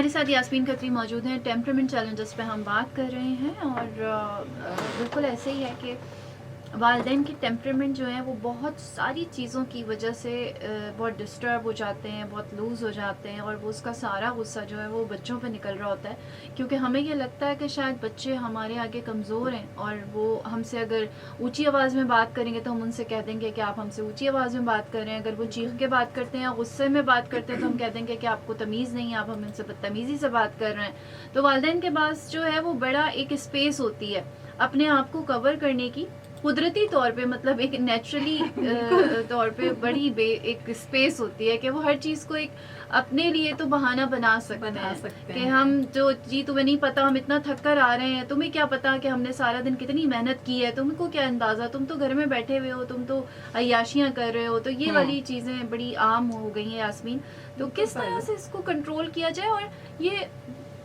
ہمارے ساتھ یاسمین کھتری موجود ہیں. ٹیمپرمنٹ چیلنجز پہ ہم بات کر رہے ہیں اور بالکل ایسے ہی ہے کہ والدین کی ٹیمپرمنٹ جو ہے وہ بہت ساری چیزوں کی وجہ سے بہت ڈسٹرب ہو جاتے ہیں, بہت لوز ہو جاتے ہیں, اور وہ اس کا سارا غصہ جو ہے وہ بچوں پہ نکل رہا ہوتا ہے, کیونکہ ہمیں یہ لگتا ہے کہ شاید بچے ہمارے آگے کمزور ہیں, اور وہ ہم سے اگر اونچی آواز میں بات کریں گے تو ہم ان سے کہہ دیں گے کہ آپ ہم سے اونچی آواز میں بات کر رہے ہیں. اگر وہ چیخ کے بات کرتے ہیں یا غصے میں بات کرتے ہیں تو ہم کہہ دیں گے کہ آپ کو تمیز نہیں ہے, آپ ہم ان سے بدتمیزی سے بات کر رہے ہیں. تو والدین کے پاس جو ہے وہ بڑا ایک اسپیس ہوتی ہے اپنے آپ کو کور کرنے کی, قدرتی طور پہ, مطلب ایک نیچرلی طور پہ بڑی ایک اسپیس ہوتی ہے کہ وہ ہر چیز کو ایک اپنے لیے تو بہانہ بنا سکتے ہیں کہ ہم جو جی تمہیں نہیں پتا ہم اتنا تھک کر آ رہے ہیں, تمہیں کیا پتا کہ ہم نے سارا دن کتنی محنت کی ہے, تم کو کیا اندازہ, تم تو گھر میں بیٹھے ہوئے ہو, تم تو عیاشیاں کر رہے ہو. تو یہ والی چیزیں بڑی عام ہو گئی ہیں یاسمین. تو کس طرح سے اس کو کنٹرول کیا جائے؟ اور یہ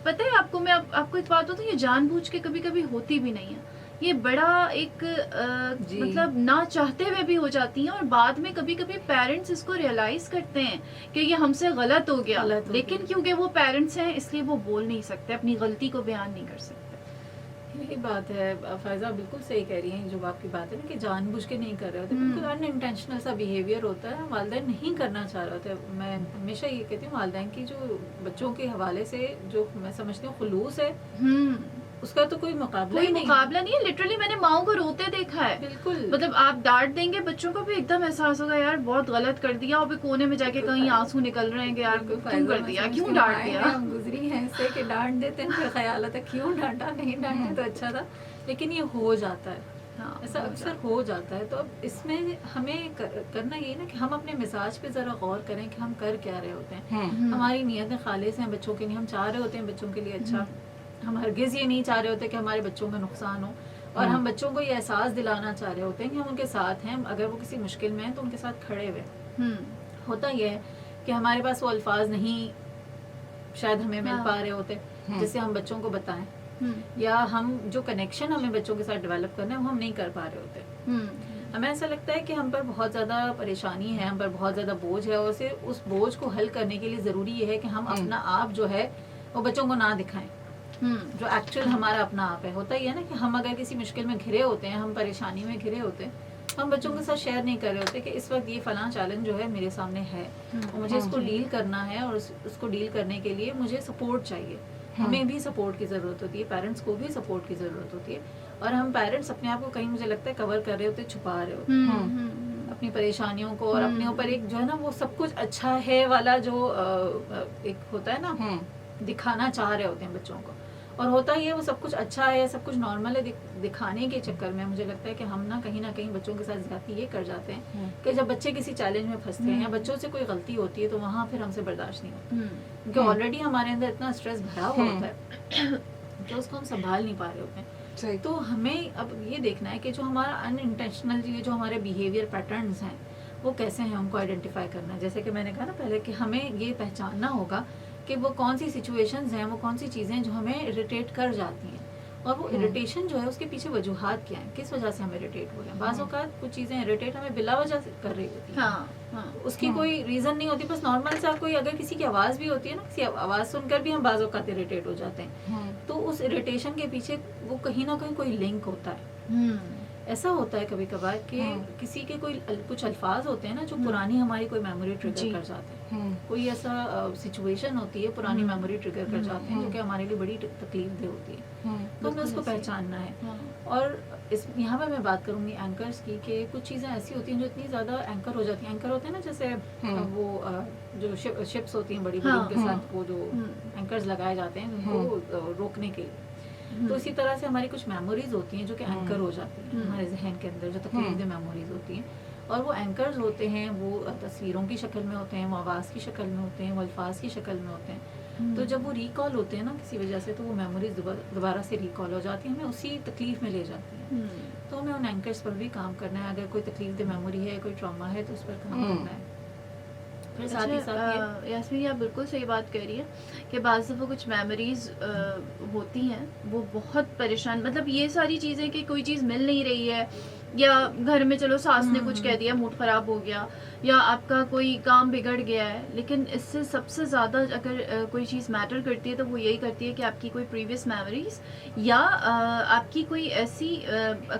پتہ ہے آپ کو, میں آپ کو ایک بات ہوتی ہے, یہ جان بوجھ کے کبھی کبھی ہوتی بھی نہیں ہے, یہ بڑا ایک مطلب نہ چاہتے ہوئے بھی ہو جاتی ہیں, اور بعد میں کبھی کبھی پیرنٹس اس کو ریئلائز کرتے ہیں کہ یہ ہم سے غلط ہو گیا, لیکن کیونکہ وہ پیرنٹس ہیں اس لیے وہ بول نہیں سکتے, اپنی غلطی کو بیان نہیں کر سکتے. یہی بات ہے فائزہ, بالکل صحیح کہہ رہی ہیں جو آپ کی بات ہے نا کہ جان بوجھ کے نہیں کر رہے ہوتے, بالکل ان انٹینشنل سا بیہیویئر ہوتا ہے, والدین نہیں کرنا چاہ رہے ہوتے. میں ہمیشہ یہ کہتی ہوں والدین کی جو بچوں کے حوالے سے جو میں سمجھتی ہوں خلوص ہے, اس کا تو کوئی مقابلہ نہیں ہے. لٹرلی میں نے ماؤں کو روتے دیکھا ہے, بالکل, مطلب آپ ڈانٹ دیں گے بچوں کو بھی ایک دم احساس ہوگا یار بہت غلط کر دیا, اور کونے میں جا کے کہیں آنسو نکل رہے ہیں کہ یار کیوں کر دیا, کیوں ڈانٹ دیا. ہم گزری ہیں اس سے کہ ڈانٹ دیتے ہیں, پھر خیال آتا ہے کیوں ڈانٹا, نہیں ڈانٹے تو اچھا تھا, لیکن یہ ہو جاتا ہے, ایسا اکثر ہو جاتا ہے. تو اب اس میں ہمیں کرنا یہ نا کہ ہم اپنے مزاج پہ ذرا غور کریں کہ ہم کر کیا رہے ہوتے ہیں. ہماری نیتیں خالص ہیں بچوں کے لیے, ہم چاہ رہے ہوتے ہیں بچوں کے لیے اچھا, ہم ہرگز یہ نہیں چاہ رہے ہوتے کہ ہمارے بچوں کا نقصان ہو, اور ہم بچوں کو یہ احساس دلانا چاہ رہے ہوتے ہیں کہ ہم ان کے ساتھ ہیں, اگر وہ کسی مشکل میں ہیں تو ان کے ساتھ کھڑے ہوئے. ہوتا یہ ہے کہ ہمارے پاس وہ الفاظ نہیں شاید ہمیں مل پا رہے ہوتے جسے ہم بچوں کو بتائیں, یا ہم جو کنیکشن ہمیں بچوں کے ساتھ ڈیولپ کرنا ہے وہ ہم نہیں کر پا رہے ہوتے. ہمیں ایسا لگتا ہے کہ ہم پر بہت زیادہ پریشانی ہے, ہم پر بہت زیادہ بوجھ ہے, اور اس بوجھ کو حل کرنے کے لیے ضروری یہ ہے کہ ہم اپنا آپ جو ہے وہ بچوں کو نہ دکھائیں, جو ایکچوئل ہمارا اپنا آپ ہے. ہوتا ہی ہے نا کہ ہم اگر کسی مشکل میں گھرے ہوتے ہیں, ہم پریشانی میں گھرے ہوتے ہیں, ہم بچوں کے ساتھ شیئر نہیں کر رہے ہوتے کہ اس وقت یہ فلاں چیلنج جو ہے میرے سامنے ہے, اور مجھے اس کو ڈیل کرنا ہے, اور اس کو ڈیل کرنے کے لیے مجھے سپورٹ چاہیے. ہمیں بھی سپورٹ کی ضرورت ہوتی ہے, پیرنٹس کو بھی سپورٹ کی ضرورت ہوتی ہے, اور ہم پیرنٹس اپنے آپ کو کہیں مجھے لگتا ہے کور کر رہے ہوتے, چھپا رہے ہوتے ہیں اپنی پریشانیوں کو, اور اپنے اوپر ایک جو ہے نا وہ سب کچھ اچھا ہے والا جو ایک ہوتا ہے نا دکھانا چاہ رہے ہوتے ہیں بچوں کو. اور ہوتا ہی ہے وہ سب کچھ اچھا ہے, سب کچھ نارمل ہے, دکھانے کے چکر میں مجھے لگتا ہے کہ ہم نا کہیں بچوں کے ساتھ زیادتی یہ کر جاتے ہیں کہ جب بچے کسی چیلنج میں پھنستے ہیں یا بچوں سے کوئی غلطی ہوتی ہے تو وہاں پھر ہم سے برداشت نہیں ہوتا, کیونکہ آلریڈی ہمارے اندر اتنا اسٹریس بھرا ہوا ہوتا ہے کہ اس کو ہم سنبھال نہیں پا رہے ہوتے ہیں. تو ہمیں اب یہ دیکھنا ہے کہ جو ہمارا ان انٹینشنل جو ہمارے بیہیویئر پیٹرنز ہیں وہ کیسے ہیں, ہم کو آئیڈینٹیفائی کرنا ہے. جیسے کہ میں نے کہا نا پہلے کہ ہمیں یہ پہچاننا ہوگا کہ وہ کون سی سچویشنز ہیں, وہ کون سی چیزیں جو ہمیں اریٹیٹ کر جاتی ہیں, اور وہ اریٹیشن جو ہے اس کے پیچھے وجوہات کیا ہیں, کس وجہ سے ہم اریٹیٹ ہو رہے ہیں. بعض اوقات کچھ چیزیں اریٹیٹ ہمیں بلا وجہ سے کر رہی ہوتی ہیں, اس کی کوئی ریزن نہیں ہوتی, بس نارمل سا کوئی اگر کسی کی آواز بھی ہوتی ہے نا, کسی آواز سن کر بھی ہم بعض اوقات اریٹیٹ ہو جاتے ہیں, تو اس اریٹیشن کے پیچھے وہ کہیں نہ کہیں کوئی لنک ہوتا ہے. ایسا ہوتا ہے کبھی کبھار کہ کسی کے کوئی کچھ الفاظ ہوتے ہیں نا جو پرانی ہماری کوئی میموری ٹریگر کر جاتے ہیں, کوئی ایسا سچویشن ہوتی ہے پرانی میموری ٹریگر کر جاتے ہیں جو کہ ہمارے لیے بڑی تکلیف دہ ہوتی ہے. تو ہمیں اس کو پہچاننا ہے. اور یہاں پہ میں بات کروں گی اینکرز کی, کہ کچھ چیزیں ایسی ہوتی ہیں جو اتنی زیادہ اینکر ہو جاتی ہیں. اینکر ہوتے ہیں نا جیسے وہ جو شپس ہوتی ہیں بڑی بڑی, ان کے ساتھ وہ جو اینکرز لگائے جاتے ہیں ان کو روکنے کے لیے. تو اسی طرح سے ہماری کچھ میموریز ہوتی ہیں جو کہ اینکر ہو جاتی ہیں ہمارے ذہن کے اندر, جو تکلیف دہ میموریز ہوتی ہیں. اور وہ اینکرز ہوتے ہیں, وہ تصویروں کی شکل میں ہوتے ہیں, وہ آواز کی شکل میں ہوتے ہیں, وہ الفاظ کی شکل میں ہوتے ہیں. تو جب وہ ریکال ہوتے ہیں نا کسی وجہ سے, تو وہ میموریز دوبارہ سے ریکال ہو جاتی ہیں, ہمیں اسی تکلیف میں لے جاتی ہیں. تو ہمیں ان اینکرز پر بھی کام کرنا ہے. اگر کوئی تکلیف دہ میموری ہے, کوئی ٹراما ہے, تو اس پر کام کرنا ہے. یاسمین آپ بالکل صحیح بات کہہ رہی ہے کہ بعض دفعہ کچھ میموریز ہوتی ہیں وہ بہت پریشان, مطلب یہ ساری چیزیں کہ کوئی چیز مل نہیں رہی ہے, یا گھر میں چلو ساس نے کچھ کہہ دیا, موڈ خراب ہو گیا, یا آپ کا کوئی کام بگڑ گیا ہے. لیکن اس سے سب سے زیادہ اگر کوئی چیز میٹر کرتی ہے تو وہ یہی کرتی ہے کہ آپ کی کوئی پریویس میموریز یا آپ کی کوئی ایسی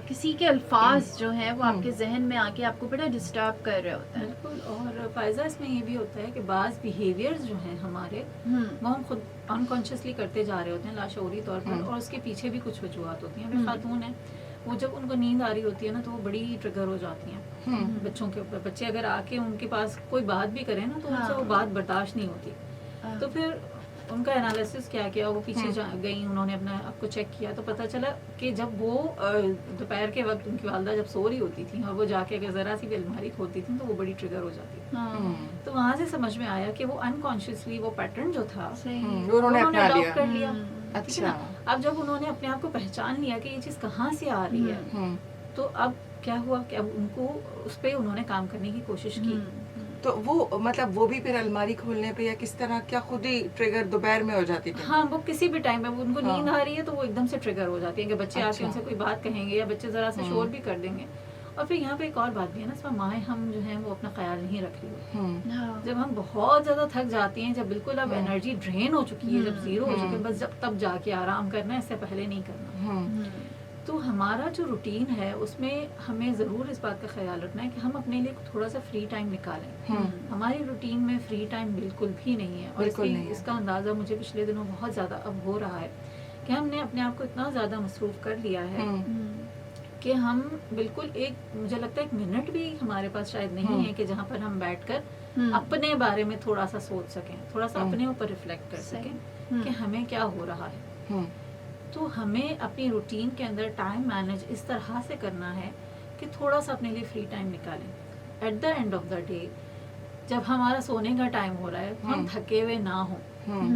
کسی کے الفاظ جو ہیں وہ آپ کے ذہن میں آ کے آپ کو بڑا ڈسٹرب کر رہے ہوتے ہیں. بالکل. اور فائزہ اس میں یہ بھی ہوتا ہے کہ بعض بیہیویئرز جو ہیں ہمارے وہ ہم خود انکانشیسلی کرتے جا رہے ہوتے ہیں لاشعوری طور پر, اور اس کے پیچھے بھی کچھ وجوہات ہوتی ہیں. خاتون ہیں وہ جب ان کو نیند آ رہی ہوتی ہے نا تو وہ بڑی ٹریگر ہو جاتی ہیں بچوں کے اوپر. بچے اگر آ کے ان کے پاس کوئی بات بھی کریں نا تو ان سے وہ بات برداشت نہیں ہوتی. تو پھر ان کا انالیسس کیا وہ پیچھے گئیں, انہوں نے اپنا آپ کو چیک کیا تو پتہ چلا کہ جب وہ دوپہر کے وقت ان کی والدہ جب سو رہی ہوتی تھیں اور وہ جا کے اگر ذرا سی بھی الماری کھولتی تھیں تو وہ بڑی ٹریگر ہو جاتی تھی. تو وہاں سے سمجھ میں آیا کہ وہ انکانشیسلی وہ پیٹرن جو تھا انہوں نے اڈاپٹ کر لیا. اچھا, اب جب انہوں نے اپنے آپ کو پہچان لیا کہ یہ چیز کہاں سے آ رہی ہے تو اب کیا ہوا کہ اب ان کو اس پہ انہوں نے کام کرنے کی کوشش کی. تو وہ مطلب وہ بھی پھر الماری کھولنے پہ یا کس طرح, کیا خود ہی ٹریگر دوپہر میں ہو جاتی تھی؟ ہاں, وہ کسی بھی ٹائم میں ان کو نیند آ رہی ہے تو وہ ایک دم سے ٹریگر ہو جاتی ہے کہ بچے آ کے ان سے کوئی بات کہیں گے یا بچے ذرا سے شور بھی کر دیں گے. اور پھر یہاں پہ ایک اور بات بھی ہے نا, اس میں مائیں ہم جو ہیں وہ اپنا خیال نہیں رکھ رہی ہوتی. جب ہم بہت زیادہ تھک جاتی ہیں, جب بالکل اب انرجی ڈرین ہو چکی ہے, جب زیرو ہو چکی ہے, بس جب تب جا کے آرام کرنا ہے, اس سے پہلے نہیں کرنا. تو ہمارا جو روٹین ہے اس میں ہمیں ضرور اس بات کا خیال رکھنا ہے کہ ہم اپنے لیے تھوڑا سا فری ٹائم نکالیں. ہماری روٹین میں فری ٹائم بالکل بھی نہیں ہے, اور اس کا اندازہ مجھے پچھلے دنوں بہت زیادہ اب ہو رہا ہے کہ ہم نے اپنے آپ کو اتنا زیادہ مصروف کر لیا ہے کہ ہم بالکل مجھے لگتا ہے 1 منٹ بھی ہمارے پاس شاید نہیں ہے کہ جہاں پر ہم بیٹھ کر اپنے بارے میں تھوڑا سا سوچ سکیں, تھوڑا سا اپنے اوپر ریفلیکٹ کر سکیں کہ ہمیں کیا ہو رہا ہے. تو ہمیں اپنی روٹین کے اندر ٹائم مینج اس طرح سے کرنا ہے کہ تھوڑا سا اپنے لیے فری ٹائم نکالیں. At the end of the day جب ہمارا سونے کا ٹائم ہو رہا ہے ہم تھکے ہوئے نہ ہوں.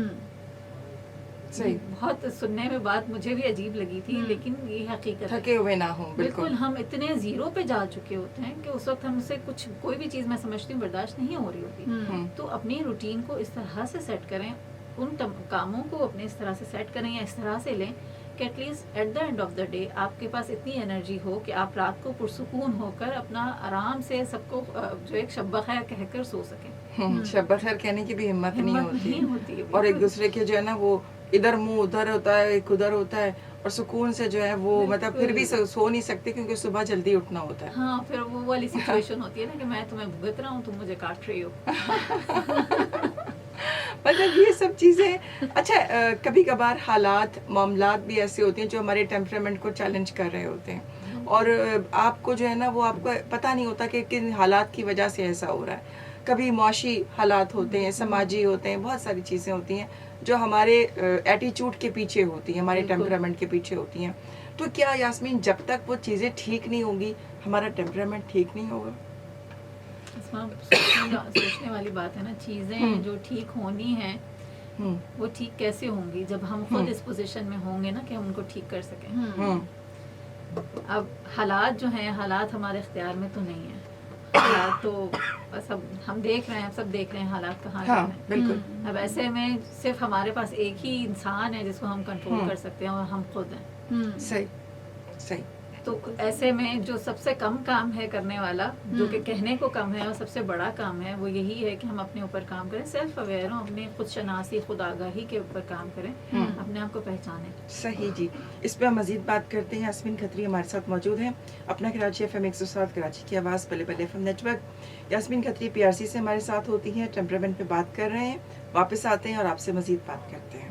صحیح, بہت سننے میں بات مجھے بھی عجیب لگی تھی لیکن یہ حقیقت, تھکے ہوئے نہ ہوں. بالکل ہم اتنے زیرو پہ جا چکے ہوتے ہیں کہ اس وقت ہم سے کوئی بھی چیز میں سمجھتی ہوں برداشت نہیں ہو رہی ہوتی. تو اپنی روٹین کو اس طرح سے سیٹ کریں, ان کاموں کو اپنے اس طرح سے سیٹ کریں یا اس طرح سے لیں کہ at least at the end of the day آپ کے پاس اتنی انرجی ہو کہ آپ رات کو پرسکون ہو کر اپنا آرام سے سب کو جو ایک شب بخیر کہہ کر سو سکیں. شب بخیر کہنے کی بھی ہمت نہیں ہوتی, اور ایک دوسرے کے جو ہے نا وہ ادھر منہ ادھر ہوتا ہے, ایک ادھر ہوتا ہے, اور سکون سے جو ہے وہ مطلب پھر بھی سو نہیں سکتے کیونکہ صبح جلدی اٹھنا ہوتا ہے. ہاں, پھر وہ والی سچویشن ہوتی ہے نا کہ میں تمہیں بھگت رہا ہوں, تم مجھے کاٹ رہی ہو. مطلب یہ سب چیزیں. اچھا, کبھی کبھار حالات معاملات بھی ایسے ہوتے ہیں جو ہمارے ٹیمپرامنٹ کو چیلنج کر رہے ہوتے ہیں, اور آپ کو جو ہے نا وہ آپ کو پتہ نہیں ہوتا کہ کن حالات کی وجہ سے ایسا ہو رہا ہے. کبھی معاشی حالات ہوتے ہیں, سماجی ہوتے ہیں, بہت ساری چیزیں ہوتی ہیں جو ہمارے ایٹیچیوڈ کے پیچھے ہوتی ہیں, ہمارے ٹیمپرامنٹ کے پیچھے ہوتی ہیں. تو کیا یاسمین جب تک وہ چیزیں ٹھیک نہیں ہوں گی ہمارا ٹیمپرامنٹ ٹھیک نہیں ہوگا؟ سوچنے والی بات ہے نا, چیزیں جو ٹھیک ہونی ہیں وہ ٹھیک کیسے ہوں گی جب ہم خود اس پوزیشن میں ہوں گے نا کہ ہم ان کو ٹھیک کر سکیں. اب حالات جو ہیں, حالات ہمارے اختیار میں تو نہیں ہیں. حالات تو بس اب ہم دیکھ رہے ہیں, سب دیکھ رہے ہیں حالات کہاں جا رہے ہیں. بالکل. اب ایسے میں صرف ہمارے پاس ایک ہی انسان ہے جس کو ہم کنٹرول کر سکتے ہیں, اور ہم خود ہیں. صحیح. تو ایسے میں جو سب سے کم کام ہے کرنے والا, جو کہ کہنے کو کم ہے اور سب سے بڑا کام ہے, وہ یہی ہے کہ ہم اپنے اوپر کام کریں, سیلف اویئر ہوں, اپنے خود شناسی, خود آگاہی کے اوپر کام کریں, اپنے آپ کو پہچانیں. صحیح جی. اس پہ ہم مزید بات کرتے ہیں. یاسمین کھتری ہمارے ساتھ موجود ہیں, اپنا کراچی FM 107 کراچی کی آواز, پلے پلے FM network. Yasmin Khatri PRC سے ہمارے ساتھ ہوتی ہیں, ٹیمپرامنٹ پہ بات کر رہے ہیں. واپس آتے ہیں اور آپ سے مزید بات کرتے ہیں.